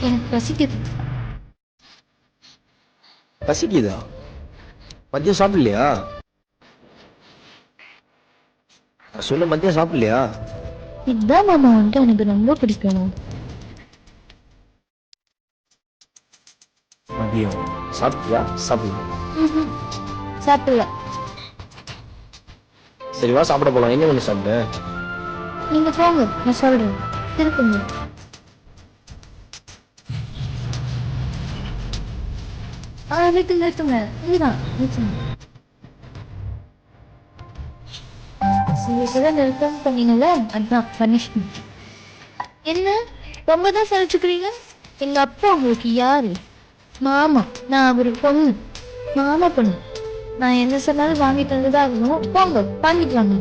எனக்கு பசிக்குது. பசிக்குதா? மதியம் சாப்பிடலையா? சொல்லு, மதியம் சாப்பிடலையா? இதுதான் மாமா வந்துட்டு எனக்கு ரொம்ப பிடிக்கும். மதியம் சாப்பிட்டியா? சாப்பிடலாம். சாப்பிடல. சரி வா சாப்பிட போலாம். என்ன ஒண்ணு சாப்பிட? நீங்க போங்க, நான் சொல்றேன். திருப்புங்க. நிறுத்துங்க. இதுதான் நிறுத்துங்க. நிறுத்தம் பண்ணீங்கல்ல, அதுதான் பனிஷ்மெண்ட். என்ன ரொம்ப தான் சலிச்சுக்கிறீங்க? எங்க அப்பா உங்களுக்கு யாரு? மாமா. நான் அவரு பொண்ணு. மாமா பொண்ணு. நான் என்ன சொன்னாலும் வாங்கிட்டு வந்துதான் ஆகணும். போங்க, வாங்கிட்டு வாங்க.